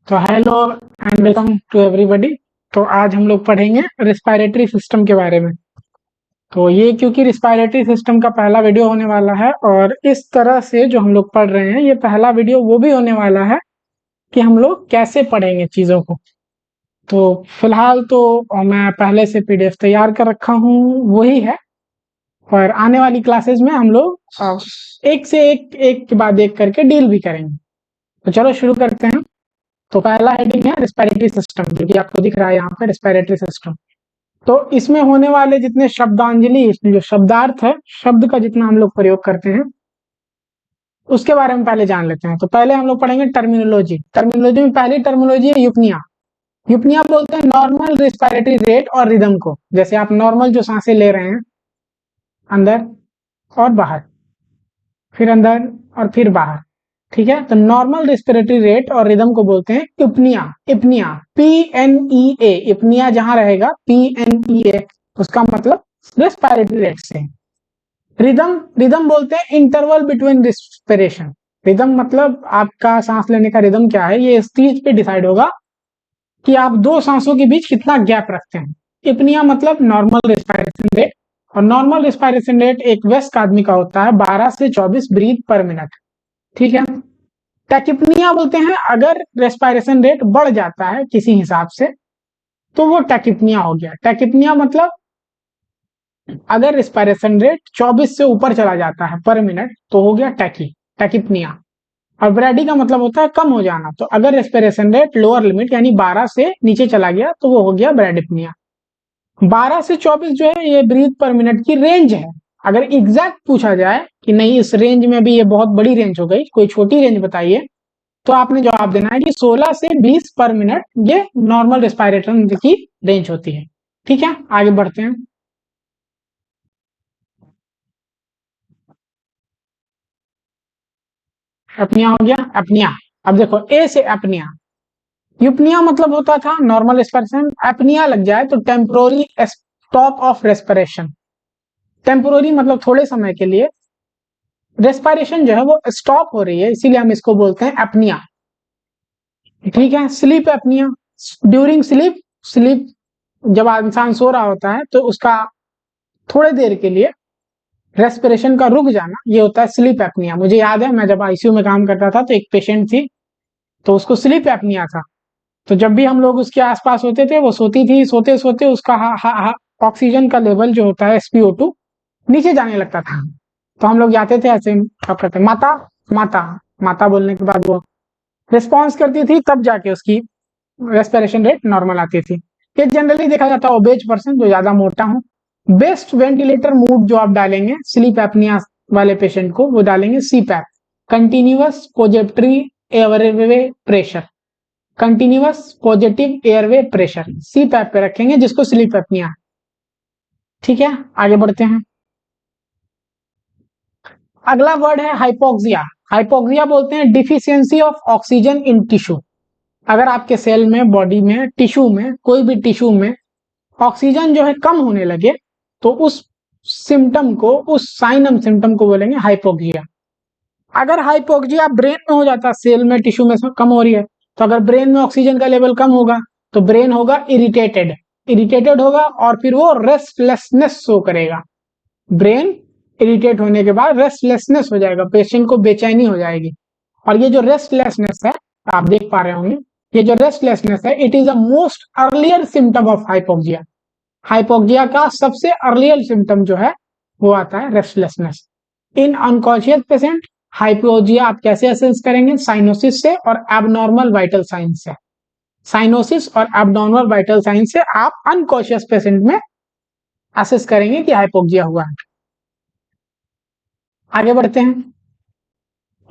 तो hello and welcome to everybody. तो आज हम लोग पढ़ेंगे रिस्पायरेटरी सिस्टम के बारे में। तो ये क्योंकि रिस्पायरेटरी सिस्टम का पहला वीडियो होने वाला है और इस तरह से जो हम लोग पढ़ रहे हैं ये पहला वीडियो वो भी होने वाला है कि हम लोग कैसे पढ़ेंगे चीज़ों को। तो फिलहाल तो मैं पहले से पीडीएफ तैयार कर रखा हूँ, वही है। और आने वाली क्लासेस में हम लोग एक से एक के बाद एक करके डील भी करेंगे। तो चलो शुरू करते हैं। तो पहला हेडिंग है रिस्पायरेटरी सिस्टम, जो कि आपको दिख रहा है यहाँ पे रिस्पायरेटरी सिस्टम। तो इसमें होने वाले जितने शब्दांजलि, जो शब्दार्थ है, शब्द का जितना हम लोग प्रयोग करते हैं उसके बारे में पहले जान लेते हैं। तो पहले हम लोग पढ़ेंगे टर्मिनोलॉजी। टर्मिनोलॉजी में पहली टर्मिनोलॉजी है यूपनिया। यूपनिया बोलते हैं नॉर्मल रिस्पायरेटरी रेट और रिदम को। जैसे आप नॉर्मल जो सांसें ले रहे हैं अंदर और बाहर, फिर अंदर और फिर बाहर, ठीक है। तो नॉर्मल रेस्पिरेटरी रेट और रिदम को बोलते हैं इप्निया। इप्निया PNEA, इप्निया जहां रहेगा PNEA उसका मतलब रेस्पिरेटरी रेट से। रिदम, रिदम बोलते हैं इंटरवल बिटवीन रेस्पिरेशन। रिदम मतलब आपका सांस लेने का रिदम क्या है, ये इस चीज पे डिसाइड होगा कि आप दो सांसों के बीच कितना गैप रखते हैं। इप्निया मतलब नॉर्मल रेस्पिरेशन रेट, और नॉर्मल रेस्पिरेशन रेट एक वयस्क आदमी का होता है 12 से 24 ब्रीथ पर मिनट, ठीक है। टैकिप्निया बोलते हैं अगर रेस्पिरेशन रेट बढ़ जाता है किसी हिसाब से तो वो टैकिप्निया हो गया। टैकिप्निया मतलब अगर रेस्पिरेशन रेट 24 से ऊपर चला जाता है पर मिनट तो हो गया टैकिप्निया। और ब्रैडी का मतलब होता है कम हो जाना। तो अगर रेस्पिरेशन रेट लोअर लिमिट यानी 12 से नीचे चला गया तो वो हो गया ब्रैडिप्निया। 12 से 24 जो है ये ब्रीथ पर मिनट की रेंज है। अगर एग्जैक्ट पूछा जाए कि नहीं इस रेंज में भी ये बहुत बड़ी रेंज हो गई, कोई छोटी रेंज बताइए, तो आपने जवाब देना है कि 16 से 20 पर मिनट ये नॉर्मल रेस्पिरेशन की रेंज होती है, ठीक है। आगे बढ़ते हैं। अपनिया हो गया, अपनिया। अब देखो ए से अपनिया। यूपनिया मतलब होता था नॉर्मल रेस्पिरेशन, अपनिया लग जाए तो temporary stop of respiration. Temporary मतलब थोड़े समय के लिए रेस्पिरेशन जो है वो स्टॉप हो रही है, इसीलिए हम इसको बोलते हैं अपनिया, ठीक है। स्लीप अपनिया, ड्यूरिंग स्लीप, स्लीप जब इंसान सो रहा होता है तो उसका थोड़े देर के लिए रेस्पिरेशन का रुक जाना, ये होता है स्लीप एपनिया। मुझे याद है मैं जब आईसीयू में काम करता था तो एक पेशेंट थी, तो उसको स्लीप एपनिया था। तो जब भी हम लोग उसके आसपास होते थे वो सोती थी, सोते सोते उसका ऑक्सीजन का लेवल जो होता है SpO2 नीचे जाने लगता था। तो हम लोग जाते थे ऐसे, क्या कहते हैं, माता माता माता बोलने के बाद वो रिस्पॉन्स करती थी, तब जाके उसकी रेस्पिरेशन रेट नॉर्मल आती थी। ये जनरली देखा जाता है ओबेज पर्सन जो ज्यादा मोटा हो। बेस्ट वेंटिलेटर मोड जो आप डालेंगे स्लीप एपनिया वाले पेशेंट को, वो डालेंगे CPAP, continuous positive airway pressure. Continuous positive airway pressure CPAP पे रखेंगे जिसको स्लीप एपनिया, ठीक है। आगे बढ़ते हैं। अगला वर्ड है हाइपोक्सिया। हाइपोक्सिया बोलते हैं deficiency of oxygen in tissue. अगर आपके सेल में, बॉडी में, टिश्यू में, कोई भी टिश्यू में ऑक्सीजन जो है कम होने लगे तो उस सिम्टम को, उस साइनम सिम्टम को बोलेंगे हाइपोक्सिया। अगर हाइपोक्सिया ब्रेन में हो जाता, सेल में, टिश्यू में कम हो रही है, तो अगर ब्रेन में ऑक्सीजन का लेवल कम होगा तो ब्रेन होगा इरिटेटेड, इरिटेटेड होगा और फिर वो रेस्टलेसनेस शो करेगा। ब्रेन इरिटेट होने के बाद रेस्टलेसनेस हो जाएगा, पेशेंट को बेचैनी हो जाएगी। और ये जो रेस्टलेसनेस है, आप देख पा रहे होंगे, ये जो रेस्टलेसनेस है it is a most earlier symptom of hypoxia. Hypoxia का सबसे अर्लियर सिम्टम जो है वो आता है restlessness. In unconscious patient hypoxia आप कैसे असेस करेंगे? साइनोसिस से और एबनॉर्मल वाइटल साइन से। साइनोसिस और एबनॉर्मल वाइटल साइन से आप अनकॉन्शियस पेशेंट में असेस करेंगे कि हाइपोक्सिया हुआ है। आगे बढ़ते हैं।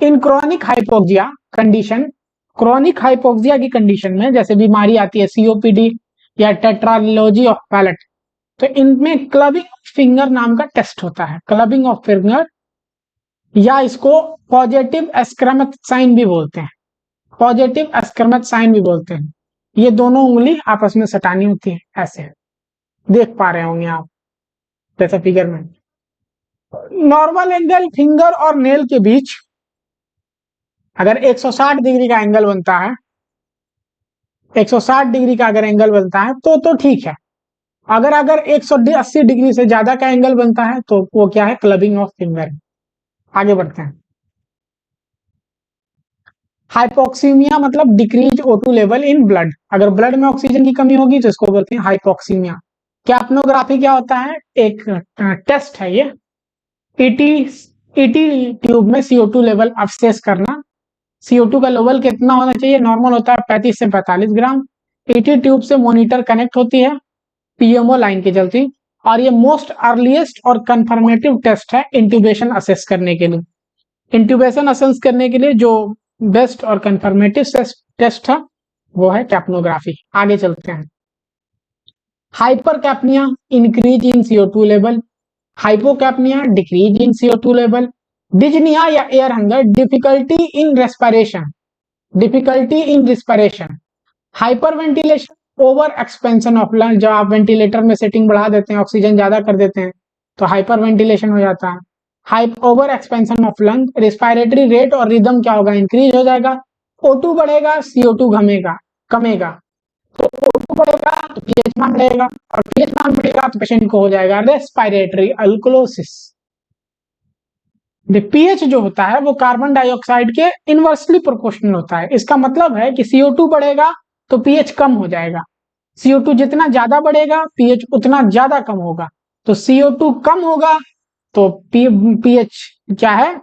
इन chronic hypoxia condition, chronic hypoxia की कंडीशन में जैसे बीमारी आती है COPD या टेट्रालोजी ऑफ पैलेट, तो इनमें क्लबिंग फिंगर नाम का टेस्ट होता है। क्लबिंग ऑफ फिंगर या इसको पॉजिटिव एस्क्रमेट साइन भी बोलते हैं, पॉजिटिव एस्क्रमेट साइन भी बोलते हैं। ये दोनों उंगली आपस में सटानी होती है, ऐसे देख पा रहे होंगे आप जैसा फिगर में। नॉर्मल एंगल फिंगर और नेल के बीच अगर 160 डिग्री का एंगल बनता है 160 डिग्री का अगर एंगल बनता है तो ठीक है। अगर 180 डिग्री से ज्यादा का एंगल बनता है तो वो क्या है, क्लबिंग ऑफ फिंगर। आगे बढ़ते हैं। हाइपोक्सीमिया मतलब decrease O2 level in blood. अगर ब्लड में ऑक्सीजन की कमी होगी तो इसको बोलते हैं हाइपोक्सीमिया। कैप्नोग्राफी क्या होता है, एक टेस्ट है ये। ईटी ईटी ट्यूब में CO2 लेवल असेस करना। CO2 का लेवल कितना होना चाहिए, नॉर्मल होता है 35 से 45 ग्राम। ईटी ट्यूब से मॉनिटर कनेक्ट होती है पीएमओ लाइन की चलती। और ये मोस्ट अर्लीस्ट और कंफर्मेटिव टेस्ट है इंट्यूबेशन असेस करने के लिए। इंट्यूबेशन असेस करने के लिए जो बेस्ट और कंफर्मेटिव टेस्ट है वो है कैप्नोग्राफी। आगे चलते हैं। Hypercapnia increase in CO2 level, hypocapnia decrease in CO2 level, dyspnoea या air hunger difficulty in respiration, difficulty in respiration, hyperventilation over expansion of lung, जब आप वेंटिलेटर में सेटिंग बढ़ा देते हैं, ऑक्सीजन ज्यादा कर देते हैं तो हाइपर वेंटिलेशन हो जाता है। Hype over expansion of lung, respiratory rate और रिदम क्या होगा, इंक्रीज हो जाएगा। O2 बढ़ेगा, CO2 कमेगा, तो O2 बढ़ेगा तो पीएच मान बढ़ेगा, और पीएच मान बढ़ेगा तो पेशेंट को हो जाएगा रेस्पिरेटरी अल्कोलोसिस। पीएच जो होता है वो कार्बन डाइऑक्साइड के इनवर्सली प्रोपोर्शनल होता है। इसका मतलब है कि CO2 बढ़ेगा तो पीएच कम हो जाएगा। CO2 जितना ज्यादा बढ़ेगा पीएच उतना ज्यादा कम होगा। तो CO2 कम होगा तो पीएच क्या है,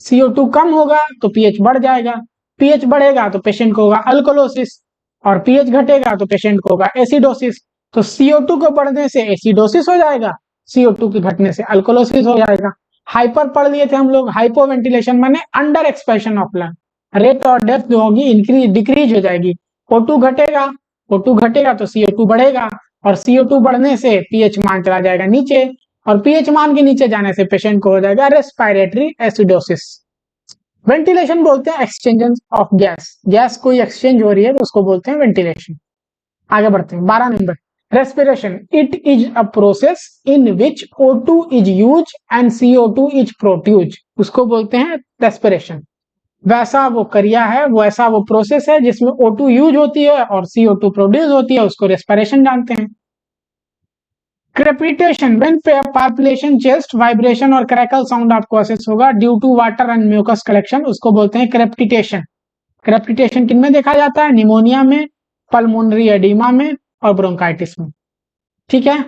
CO2 कम होगा तो पीएच बढ़ जाएगा। पीएच बढ़ेगा तो पेशेंट को होगा अल्कोलोसिस, और पीएच घटेगा तो पेशेंट को होगा एसिडोसिस। तो CO2 को बढ़ने से एसिडोसिस हो जाएगा, CO2 के घटने से अल्कोलोसिस हो जाएगा। हाइपर पढ़ लिए थे हम लोग, हाइपो वेंटिलेशन माने under expansion of lung, rate और डेप्थ जो होगी इंक्रीज डिक्रीज हो जाएगी। O2 घटेगा, O2 घटेगा तो CO2 बढ़ेगा, और CO2 बढ़ने से पीएच मान चला जाएगा नीचे, और पीएच मान के नीचे जाने से पेशेंट को हो जाएगा रेस्पिरेटरी एसिडोसिस। वेंटिलेशन बोलते हैं एक्सचेंज ऑफ गैस, गैस कोई एक्सचेंज हो रही है तो उसको बोलते हैं वेंटिलेशन। आगे बढ़ते हैं। 12 number, respiration, it is a process in which O2 is used and CO2 is produced, उसको बोलते हैं respiration। वैसा वो क्रिया है, वैसा वो प्रोसेस है जिसमें O2 यूज होती है और CO2 प्रोड्यूस होती है, उसको रेस्पिरेशन जानते हैं। Crepitation, when palpation chest vibration और क्रैकल साउंड आपको असेस होगा due to water and mucus collection, उसको बोलते हैं क्रेपिटेशन। क्रेपिटेशन किन में देखा जाता है, निमोनिया में, पल्मोनरी एडिमा में और ब्रोंकाइटिस में। ठीक है।